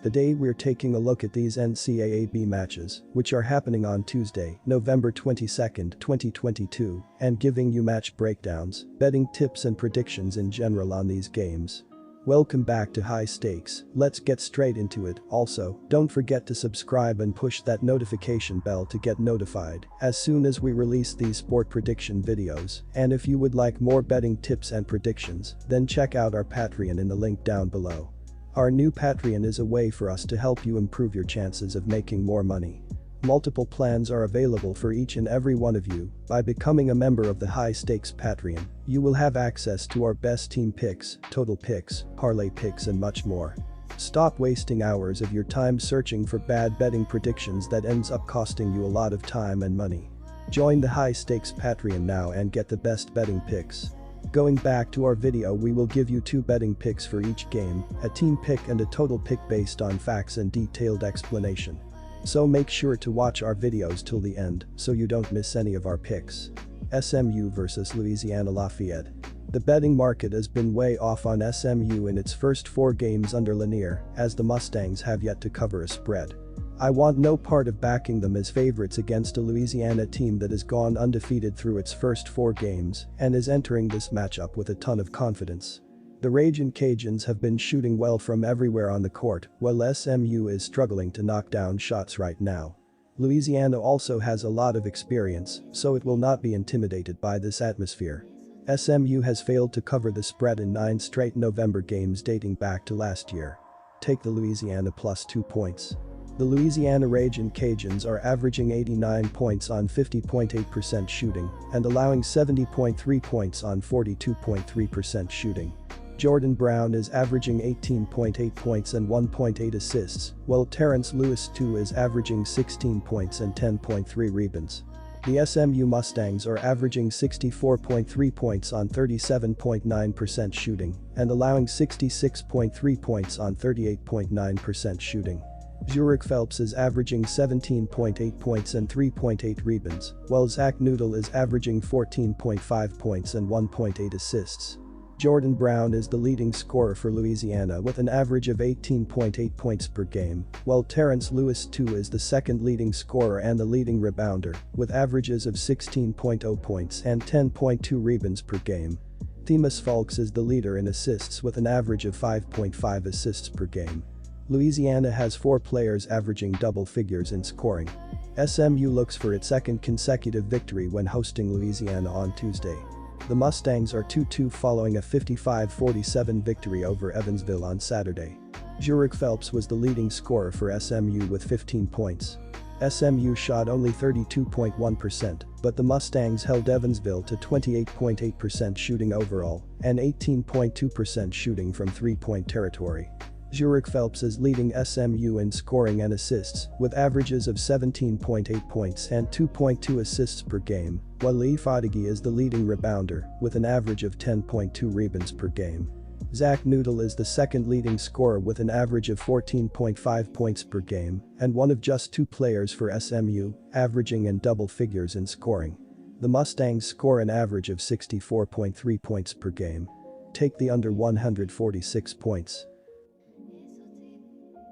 Today we're taking a look at these NCAAB matches, which are happening on Tuesday, November 22, 2022, and giving you match breakdowns, betting tips and predictions in general on these games. Welcome back to High Stakes, let's get straight into it. Also, don't forget to subscribe and push that notification bell to get notified as soon as we release these sport prediction videos, and if you would like more betting tips and predictions, then check out our Patreon in the link down below. Our new Patreon is a way for us to help you improve your chances of making more money. Multiple plans are available for each and every one of you. By becoming a member of the High Stakes Patreon, you will have access to our best team picks, total picks, parlay picks and much more. Stop wasting hours of your time searching for bad betting predictions that ends up costing you a lot of time and money. Join the High Stakes Patreon now and get the best betting picks. Going back to our video, we will give you 2 betting picks for each game, a team pick and a total pick based on facts and detailed explanation. So make sure to watch our videos till the end so you don't miss any of our picks. SMU vs Louisiana-Lafayette. The betting market has been way off on SMU in its first 4 games under Lanier, as the Mustangs have yet to cover a spread. I want no part of backing them as favorites against a Louisiana team that has gone undefeated through its first 4 games and is entering this matchup with a ton of confidence. The Ragin' Cajuns have been shooting well from everywhere on the court, while SMU is struggling to knock down shots right now. Louisiana also has a lot of experience, so it will not be intimidated by this atmosphere. SMU has failed to cover the spread in 9 straight November games dating back to last year. Take the Louisiana plus 2 points. The Louisiana Ragin' Cajuns are averaging 89 points on 50.8% shooting and allowing 70.3 points on 42.3% shooting. Jordan Brown is averaging 18.8 points and 1.8 assists, while Terrence Lewis II is averaging 16 points and 10.3 rebounds. The SMU Mustangs are averaging 64.3 points on 37.9% shooting and allowing 66.3 points on 38.9% shooting. Zurich Phelps is averaging 17.8 points and 3.8 rebounds, while Zach Noodle is averaging 14.5 points and 1.8 assists. Jordan Brown is the leading scorer for Louisiana with an average of 18.8 points per game, while Terrence Lewis II is the second leading scorer and the leading rebounder, with averages of 16.0 points and 10.2 rebounds per game. Themus Fulks is the leader in assists with an average of 5.5 assists per game. Louisiana has 4 players averaging double figures in scoring. SMU looks for its second consecutive victory when hosting Louisiana on Tuesday. The Mustangs are 2-2 following a 55-47 victory over Evansville on Saturday. Zurich Phelps was the leading scorer for SMU with 15 points. SMU shot only 32.1%, but the Mustangs held Evansville to 28.8% shooting overall and 18.2% shooting from 3-point territory. Zurich Phelps is leading SMU in scoring and assists with averages of 17.8 points and 2.2 assists per game, while Lee Fadigi is the leading rebounder with an average of 10.2 rebounds per game. Zach Noodle is the second leading scorer with an average of 14.5 points per game and one of just 2 players for SMU averaging in double figures in scoring. The Mustangs score an average of 64.3 points per game. Take the under 146 points.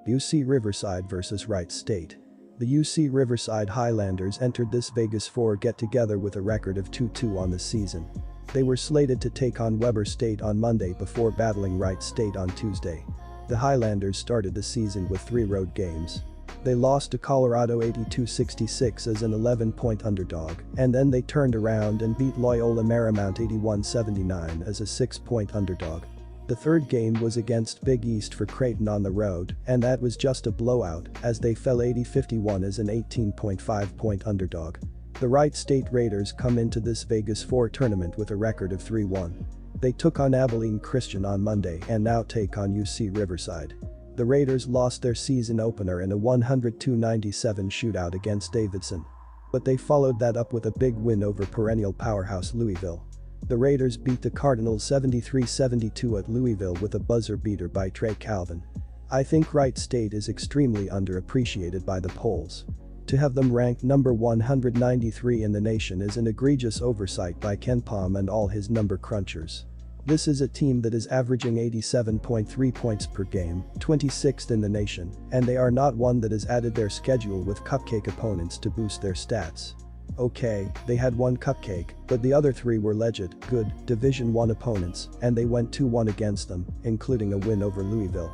UC Riverside vs Wright State. The UC Riverside Highlanders entered this Vegas 4 get-together with a record of 2-2 on the season. They were slated to take on Weber State on Monday before battling Wright State on Tuesday. The Highlanders started the season with 3 road games. They lost to Colorado 82-66 as an 11-point underdog, and then they turned around and beat Loyola Marymount 81-79 as a 6-point underdog. The third game was against Big East for Creighton on the road, and that was just a blowout as they fell 80-51 as an 18.5-point underdog. The Wright State Raiders come into this Vegas 4 tournament with a record of 3-1. They took on Abilene Christian on Monday and now take on UC Riverside. The Raiders lost their season opener in a 102-97 shootout against Davidson. But they followed that up with a big win over perennial powerhouse Louisville. The Raiders beat the Cardinals 73-72 at Louisville with a buzzer beater by Trey Calvin. I think Wright State is extremely underappreciated by the polls. To have them ranked number 193 in the nation is an egregious oversight by KenPom and all his number crunchers. This is a team that is averaging 87.3 points per game, 26th in the nation, and they are not one that has added their schedule with cupcake opponents to boost their stats. Okay, they had one cupcake, but the other three were legit, good, Division I opponents, and they went 2-1 against them, including a win over Louisville.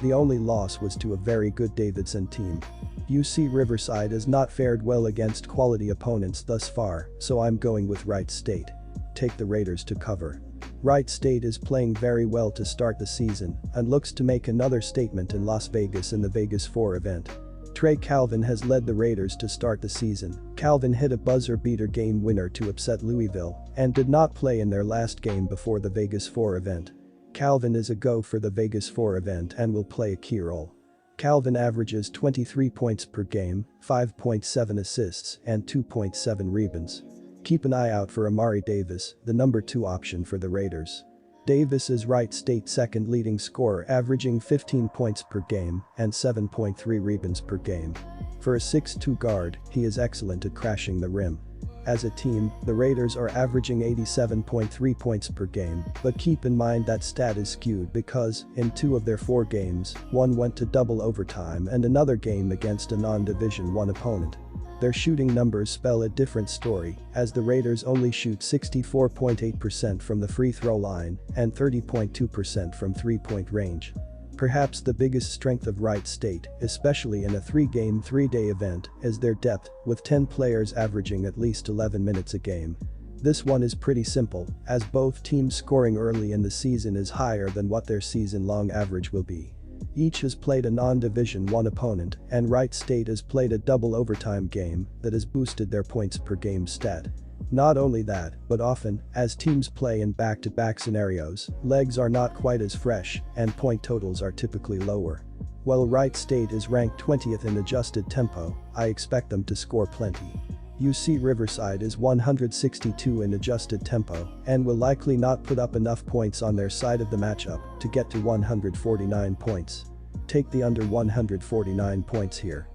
The only loss was to a very good Davidson team. UC Riverside has not fared well against quality opponents thus far, so I'm going with Wright State. Take the Raiders to cover. Wright State is playing very well to start the season and looks to make another statement in Las Vegas in the Vegas 4 event. Trey Calvin has led the Raiders to start the season. Calvin hit a buzzer-beater game winner to upset Louisville and did not play in their last game before the Vegas 4 event. Calvin is a go for the Vegas 4 event and will play a key role. Calvin averages 23 points per game, 5.7 assists and 2.7 rebounds. Keep an eye out for Amari Davis, the number 2 option for the Raiders. Davis is Wright State's second leading scorer, averaging 15 points per game and 7.3 rebounds per game. For a 6'2" guard, he is excellent at crashing the rim. As a team, the Raiders are averaging 87.3 points per game, but keep in mind that stat is skewed because, in 2 of their 4 games, one went to double overtime and another game against a non-Division I opponent. Their shooting numbers spell a different story, as the Raiders only shoot 64.8% from the free throw line and 30.2% from three-point range. Perhaps the biggest strength of Wright State, especially in a 3-game 3-day event, is their depth, with 10 players averaging at least 11 minutes a game. This one is pretty simple, as both teams' scoring early in the season is higher than what their season-long average will be. Each has played a non-Division I opponent, and Wright State has played a double overtime game that has boosted their points per game stat. Not only that, but often, as teams play in back-to-back scenarios, legs are not quite as fresh and point totals are typically lower. While Wright State is ranked 20th in adjusted tempo, I expect them to score plenty. UC Riverside is 162 in adjusted tempo and will likely not put up enough points on their side of the matchup to get to 149 points. Take the under 149 points here.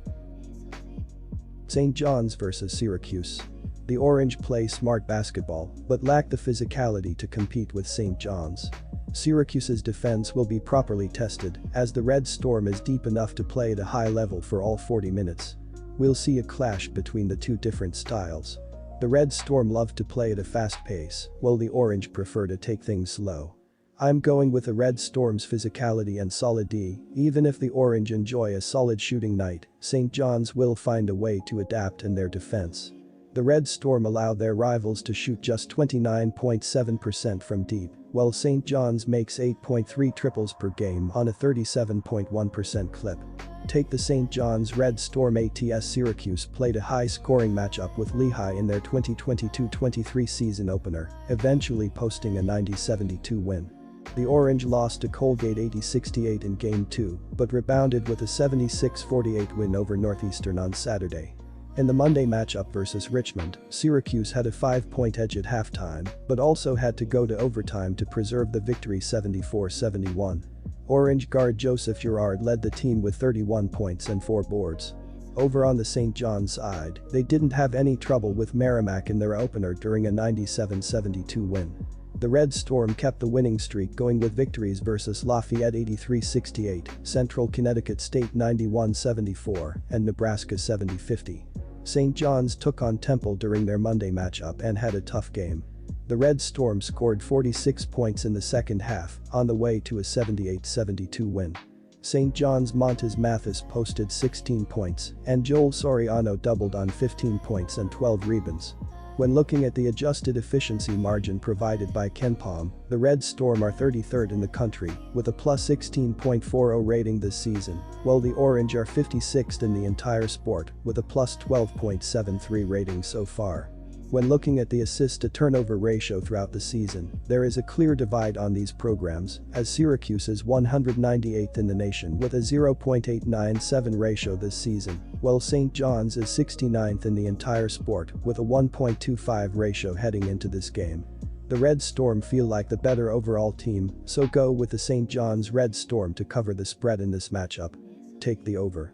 St. John's vs Syracuse. The Orange play smart basketball but lack the physicality to compete with St. John's. Syracuse's defense will be properly tested as the Red Storm is deep enough to play at a high level for all 40 minutes. We'll see a clash between the two different styles. The Red Storm love to play at a fast pace, while the Orange prefer to take things slow. I'm going with the Red Storm's physicality and solid D. Even if the Orange enjoy a solid shooting night, St. John's will find a way to adapt in their defense. The Red Storm allow their rivals to shoot just 29.7% from deep, while St. John's makes 8.3 triples per game on a 37.1% clip. Take the St. John's Red Storm. ATS Syracuse played a high-scoring matchup with Lehigh in their 2022-23 season opener, eventually posting a 90-72 win. The Orange lost to Colgate 80-68 in Game 2, but rebounded with a 76-48 win over Northeastern on Saturday. In the Monday matchup versus Richmond, Syracuse had a 5-point edge at halftime, but also had to go to overtime to preserve the victory 74-71. Orange guard Joseph Girard led the team with 31 points and 4 boards. Over on the St. John's side, they didn't have any trouble with Merrimack in their opener during a 97-72 win. The Red Storm kept the winning streak going with victories versus Lafayette 83-68, Central Connecticut State 91-74, and Nebraska 70-50. St. John's took on Temple during their Monday matchup and had a tough game. The Red Storm scored 46 points in the second half, on the way to a 78-72 win. St. John's Montez Mathis posted 16 points, and Joel Soriano doubled on 15 points and 12 rebounds. When looking at the adjusted efficiency margin provided by KenPom, the Red Storm are 33rd in the country, with a plus 16.40 rating this season, while the Orange are 56th in the entire sport, with a plus 12.73 rating so far. When looking at the assist-to-turnover ratio throughout the season, there is a clear divide on these programs, as Syracuse is 198th in the nation with a 0.897 ratio this season, while St. John's is 69th in the entire sport with a 1.25 ratio heading into this game. The Red Storm feel like the better overall team, so go with the St. John's Red Storm to cover the spread in this matchup. Take the over.